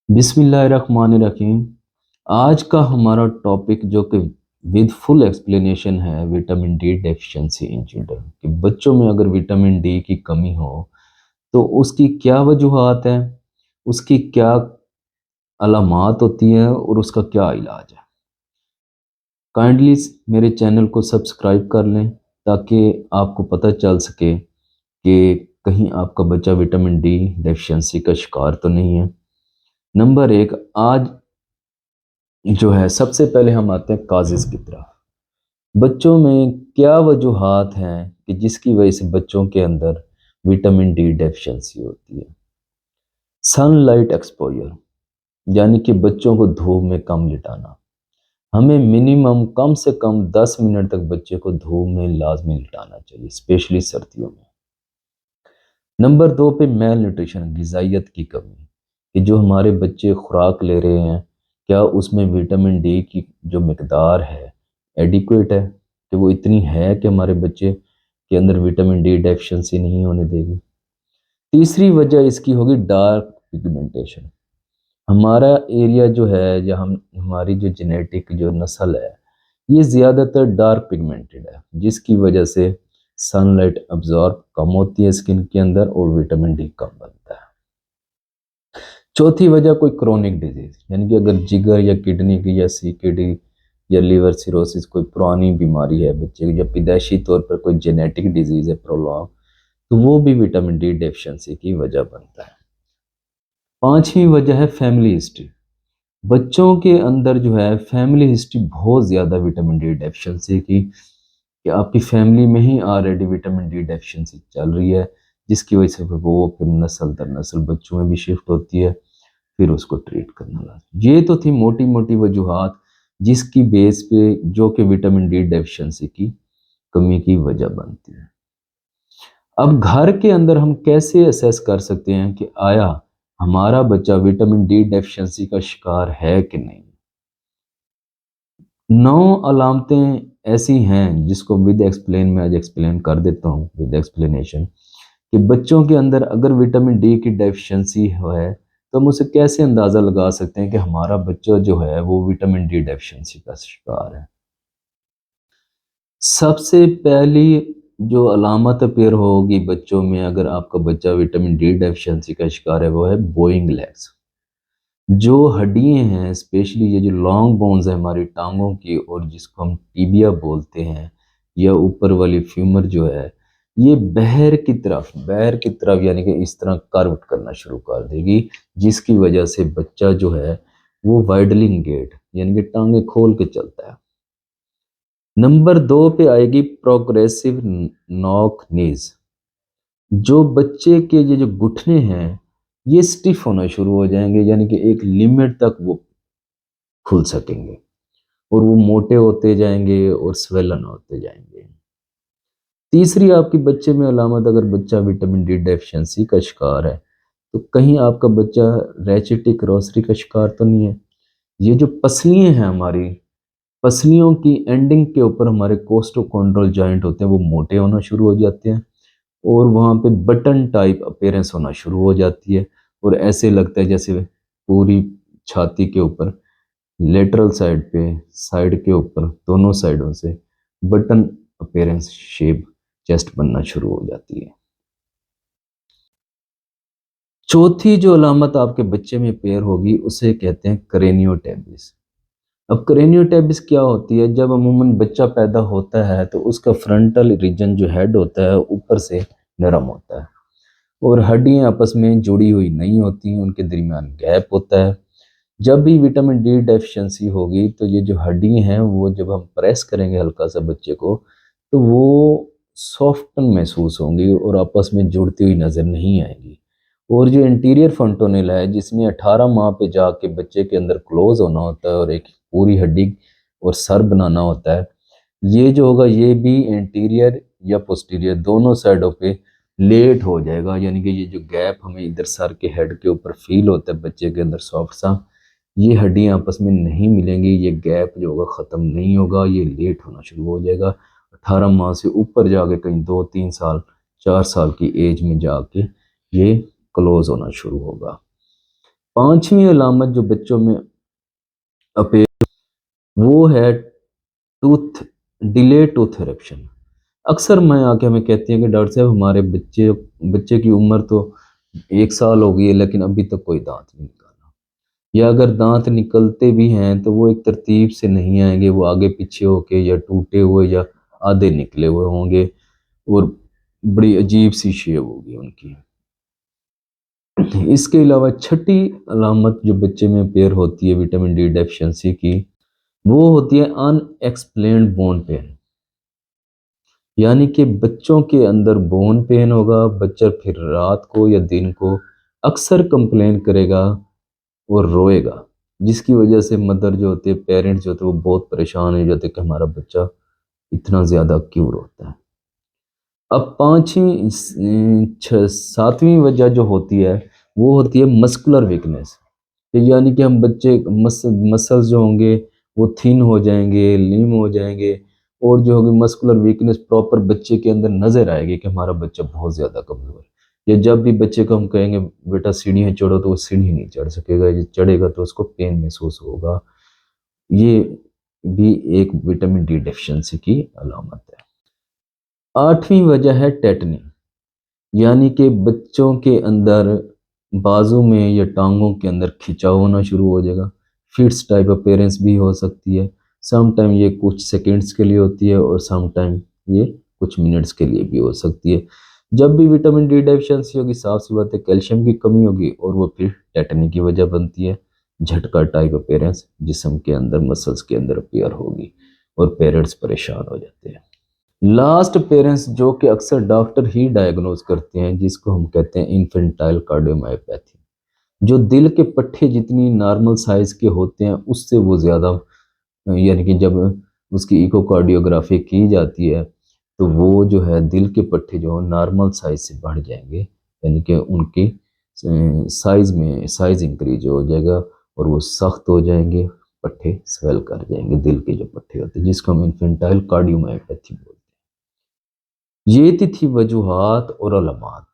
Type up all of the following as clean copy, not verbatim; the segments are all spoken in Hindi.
बिस्मिल्लाहिर्रहमानिर्रहीम। आज का हमारा टॉपिक जो कि विद फुल एक्सप्लेनेशन है vitamin D deficiency in children कि बच्चों में अगर विटामिन डी की कमी हो तो उसकी क्या वजूहात हैं, उसकी क्या अलामात होती हैं और उसका क्या इलाज है। काइंडली मेरे चैनल को सब्सक्राइब कर लें ताकि आपको पता चल सके कि कहीं आपका बच्चा विटामिन डी डेफिशिएंसी का शिकार तो नहीं है। नंबर एक, आज जो है सबसे पहले हम आते हैं काजिज़ की तरफ। बच्चों में क्या वजूहात हैं कि जिसकी वजह से बच्चों के अंदर विटामिन डी डेफिशिएंसी होती है। सनलाइट एक्सपोजर, यानी कि बच्चों को धूप में कम लिटाना। हमें मिनिमम कम से कम 10 मिनट तक बच्चे को धूप में लाजमी लिटाना चाहिए, स्पेशली सर्दियों में। नंबर दो पे मेल न्यूट्रिशन, ग़िज़ाइयत की कमी, कि जो हमारे बच्चे खुराक ले रहे हैं क्या उसमें विटामिन डी की जो मिकदार है एडिक्वेट है, कि वो इतनी है कि हमारे बच्चे के अंदर विटामिन डी डेफिशिएंसी नहीं होने देगी। तीसरी वजह इसकी होगी डार्क पिगमेंटेशन। हमारा एरिया जो है, या हमारी जो जेनेटिक जो नस्ल है, ये ज़्यादातर डार्क पिगमेंटेड है, जिसकी वजह से सनलाइट अब्जॉर्ब कम होती है स्किन के अंदर और विटामिन डी कम बनता है। चौथी वजह कोई क्रोनिक डिजीज, यानी कि अगर जिगर या किडनी की या सीकेडी या लीवर सिरोसिस कोई पुरानी बीमारी है बच्चे की, या पैदाइशी तौर पर कोई जेनेटिक डिजीज है प्रोलॉन्ग, तो वो भी विटामिन डी डेफिशिएंसी की वजह बनता है। पांचवी वजह है फैमिली हिस्ट्री। बच्चों के अंदर जो है फैमिली हिस्ट्री बहुत ज़्यादा विटामिन डी डेफिशिएंसी की, कि आपकी फैमिली में ही ऑलरेडी विटामिन डी डेफिशिएंसी चल रही है, जिसकी वजह से वो फिर नस्ल दर नस्ल बच्चों में भी शिफ्ट होती है, फिर उसको ट्रीट करना लाजमी। ये तो थी मोटी मोटी वजूहात जिसकी बेस पे जो कि विटामिन डी डेफिशिएंसी की कमी की वजह बनती है। अब घर के अंदर हम कैसे असेस कर सकते हैं कि आया हमारा बच्चा विटामिन डी डेफिशिएंसी का शिकार है कि नहीं। 9 अलामतें ऐसी हैं जिसको विद एक्सप्लेन में आज एक्सप्लेन कर देता हूँ विद एक्सप्लेनेशन, कि बच्चों के अंदर अगर विटामिन डी की डेफिशिएंसी है तो हम उसे कैसे अंदाज़ा लगा सकते हैं कि हमारा बच्चा जो है वो विटामिन डी डेफिशिएंसी का शिकार है। सबसे पहली जो अलामत अपीयर होगी बच्चों में अगर आपका बच्चा विटामिन डी डेफिशिएंसी का शिकार है, वो है बोइंग लेग्स। जो हड्डियाँ हैं, स्पेशली ये जो लॉन्ग बोन्स है हमारी टांगों की, और जिसको हम टिबिया बोलते हैं, या ऊपर वाली फ्यूमर जो है, ये बहर की तरफ यानी कि इस तरह कर्व करना शुरू कर देगी, जिसकी वजह से बच्चा जो है वो वाइडलिंग गेट यानी कि टांगे खोल के चलता है। नंबर 2 पे आएगी प्रोग्रेसिव नॉक नीज। जो बच्चे के ये जो घुटने हैं ये स्टिफ होना शुरू हो जाएंगे, यानी कि एक लिमिट तक वो खुल सकेंगे और वो मोटे होते जाएंगे और स्वेलन होते जाएंगे। तीसरी आपकी बच्चे में अलामत, अगर बच्चा विटामिन डी डेफिशिएंसी का शिकार है तो कहीं आपका बच्चा रैचिटिक रोसरी का शिकार तो नहीं है। ये जो पसलियाँ हैं हमारी, पसलियों की एंडिंग के ऊपर हमारे कोस्टोकॉन्ड्रोल जॉइंट होते हैं, वो मोटे होना शुरू हो जाते हैं और वहाँ पे बटन टाइप अपीयरेंस होना शुरू हो जाती है, और ऐसे लगता है जैसे पूरी छाती के ऊपर लेटरल साइड पे, साइड के ऊपर दोनों साइडों से बटन अपीयरेंस शेप चेस्ट बनना शुरू हो जाती है। चौथी जो अलामत आपके बच्चे में पेयर होगी उसे कहते हैं क्रेनियोटैबिस। अब क्रेनियोटैबिस क्या होती है, जब अमूमन बच्चा पैदा होता है तो उसका फ्रंटल रीजन जो हेड होता है ऊपर से नरम होता है और हड्डियां आपस में जुड़ी हुई नहीं होती, उनके दरमियान गैप होता है। जब भी विटामिन डी डेफिशिएंसी होगी तो ये जो हड्डियां हैं वो जब हम प्रेस करेंगे हल्का सा बच्चे को तो वो सॉफ्टन महसूस होंगी और आपस में जुड़ती हुई नज़र नहीं आएंगी। और जो इंटीरियर फंटोनेल है जिसने 18 माह पे जाके बच्चे के अंदर क्लोज होना होता है और एक पूरी हड्डी और सर बनाना होता है, ये जो होगा ये भी इंटीरियर या पोस्टीरियर दोनों साइडों पे लेट हो जाएगा, यानी कि ये जो गैप हमें इधर सर के हेड के ऊपर फील होता है बच्चे के अंदर सॉफ्ट सा, ये हड्डियां आपस में नहीं मिलेंगी, ये गैप जो होगा ख़त्म नहीं होगा, ये लेट होना शुरू हो जाएगा। 18 माह से ऊपर जाके कहीं 2-3 साल 4 साल की एज में जाके ये क्लोज होना शुरू होगा। पांचवी अलामत जो बच्चों में अपे वो है टूथ डिले टूथ इरप्शन। अक्सर मैं आके हमें कहती हैं कि डॉक्टर साहब हमारे बच्चे बच्चे की उम्र तो 1 साल हो गई है लेकिन अभी तक कोई दांत नहीं निकाला, या अगर दांत निकलते भी हैं तो वो एक तरतीब से नहीं आएंगे, वो आगे पीछे होके या टूटे हुए या आधे निकले हुए होंगे और बड़ी अजीब सी शेप होगी उनकी। इसके अलावा छठी अलामत जो बच्चे में अपेयर होती है विटामिन डी डेफिशिएंसी की, वो होती है अनएक्सप्लेन्ड बोन पेन। यानी कि बच्चों के अंदर बोन पेन होगा, बच्चा फिर रात को या दिन को अक्सर कंप्लेन करेगा और रोएगा, जिसकी वजह से मदर जो होते हैं, पेरेंट्स जो होते हैं, वो बहुत परेशान हो जाते हैं कि हमारा बच्चा इतना ज़्यादा क्यों रोता है। अब सातवीं वजह जो होती है वो होती है मस्कुलर वीकनेस। यानी कि हम बच्चे मसल्स जो होंगे वो थिन हो जाएंगे, लीम हो जाएंगे, और जो होगी मस्कुलर वीकनेस प्रॉपर बच्चे के अंदर नजर आएगी कि हमारा बच्चा बहुत ज़्यादा कमज़ोर है। या जब भी बच्चे को हम कहेंगे बेटा सीढ़ियाँ चढ़ो तो वो सीढ़ी नहीं चढ़ सकेगा, या चढ़ेगा तो उसको पेन महसूस होगा। ये भी एक विटामिन डी डेफिशिएंसी की अलामत है। आठवीं वजह है टेटनी। यानी कि बच्चों के अंदर बाजू में या टांगों के अंदर खिंचाव होना शुरू हो जाएगा। फिट्स टाइप अपेयरेंस भी हो सकती है। सम टाइम ये कुछ सेकंड्स के लिए होती है और सम टाइम ये कुछ मिनट्स के लिए भी हो सकती है। जब भी विटामिन डी डेफिशिएंसी होगी, साफ सी बात है कैल्शियम की कमी होगी और वो फिर टेटनी की वजह बनती है। झटका टाइप अपेयरेंस जिस्म के अंदर मसल्स के अंदर अपेयर होगी और पेरेंट्स परेशान हो जाते हैं। लास्ट पेरेंट्स जो कि अक्सर डॉक्टर ही डायग्नोज करते हैं, जिसको हम कहते हैं इन्फेंटाइल कार्डियोमायोपैथी। जो दिल के पट्टे जितनी नॉर्मल साइज के होते हैं उससे वो ज़्यादा, यानी कि जब उसकी इकोकार्डियोग्राफी की जाती है तो वो जो है दिल के पट्टे जो नॉर्मल साइज से बढ़ जाएंगे, यानी कि उनकी साइज में साइज इंक्रीज हो जाएगा और वो सख्त हो जाएंगे, पट्टे स्वेल कर जाएंगे, दिल के जो पट्टे होते हैं, जिसको हम इन्फेंटाइल कार्डियोमायोपैथी बोलते हैं। ये थी वजूहात और अलामात।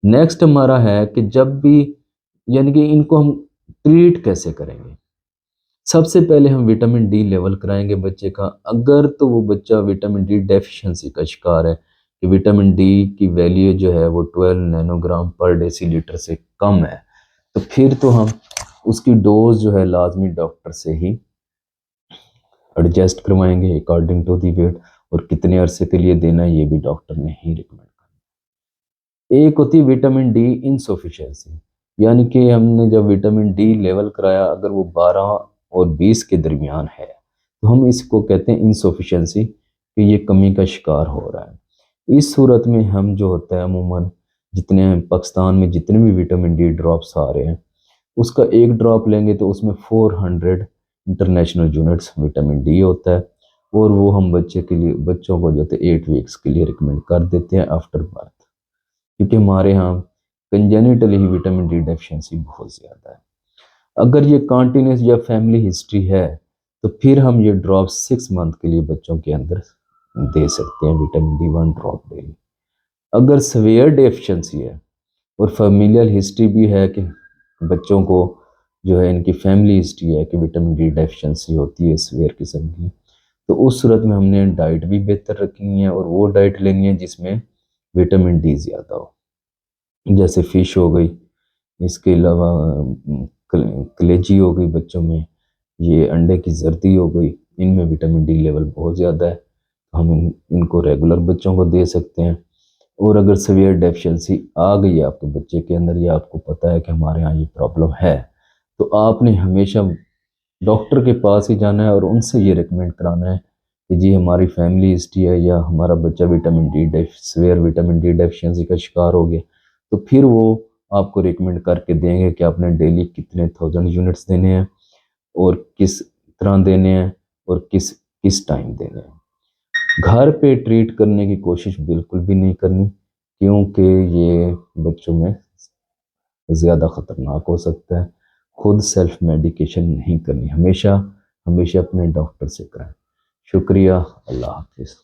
नेक्स्ट हमारा है कि जब भी, यानी कि इनको हम ट्रीट कैसे करेंगे। सबसे पहले हम विटामिन डी लेवल कराएंगे बच्चे का। अगर तो वो बच्चा विटामिन डी डेफिशिएंसी का शिकार है कि विटामिन डी की वैल्यू जो है वो 12 नैनोग्राम पर डेसीलीटर से कम है, तो फिर तो हम उसकी डोज जो है लाजमी डॉक्टर से ही एडजस्ट करवाएंगे अकॉर्डिंग टू दी वेट, और कितने अरसे के लिए देना है ये भी डॉक्टर ने ही रिकमेंड करना। एक होती है विटामिन डी इनसफिशिएंसी, यानी कि हमने जब विटामिन डी लेवल कराया अगर वो 12 और 20 के दरमियान है तो हम इसको कहते हैं इनसफिशिएंसी, कि ये कमी का शिकार हो रहा है। इस सूरत में हम जो होता है अमूमन जितने पाकिस्तान में जितने भी विटामिन डी ड्रॉप्स आ रहे हैं उसका एक ड्रॉप लेंगे तो उसमें 400 इंटरनेशनल यूनिट्स विटामिन डी होता है, और वो हम बच्चे के लिए बच्चों को जो है 8 वीक्स के लिए रिकमेंड कर देते हैं आफ्टर बर्थ, क्योंकि हमारे यहाँ कंजेनिटली ही विटामिन डी डेफिशिएंसी बहुत ज़्यादा है। अगर ये कॉन्टिन्यूस या फैमिली हिस्ट्री है तो फिर हम ये ड्रॉप 6 मंथ के लिए बच्चों के अंदर दे सकते हैं, विटामिन डी 1 ड्रॉप डेली। अगर सवेयर डेफिशिएंसी है और फैमिलियल हिस्ट्री भी है कि बच्चों को जो है इनकी फैमिली हिस्ट्री है कि विटामिन डी डेफिशिएंसी होती है सवेयर किस्म की, तो उस सूरत में हमने डाइट भी बेहतर रखनी है और वो डाइट लेनी है जिसमें विटामिन डी ज़्यादा हो, जैसे फ़िश हो गई, इसके अलावा कलेजी हो गई बच्चों में, ये अंडे की जर्दी हो गई, इनमें विटामिन डी लेवल बहुत ज़्यादा है, तो हम इनको रेगुलर बच्चों को दे सकते हैं। और अगर सीवियर डेफिशिएंसी आ गई है आपके बच्चे के अंदर या आपको पता है कि हमारे यहाँ ये प्रॉब्लम है, तो आपने हमेशा डॉक्टर के पास ही जाना है और उनसे ये रिकमेंड कराना है कि जी हमारी फैमिली हिस्ट्री है या हमारा बच्चा सीवियर विटामिन डी डेफिशिएंसी का शिकार हो गया, तो फिर वो आपको रिकमेंड करके देंगे कि आपने डेली कितने 1000 यूनिट्स देने हैं और किस तरह देने हैं और किस किस टाइम देने हैं। घर पे ट्रीट करने की कोशिश बिल्कुल भी नहीं करनी, क्योंकि ये बच्चों में ज़्यादा ख़तरनाक हो सकता है। खुद सेल्फ मेडिकेशन नहीं करनी, हमेशा हमेशा अपने डॉक्टर से कराएं। शुक्रिया, अल्लाह हाफिज़।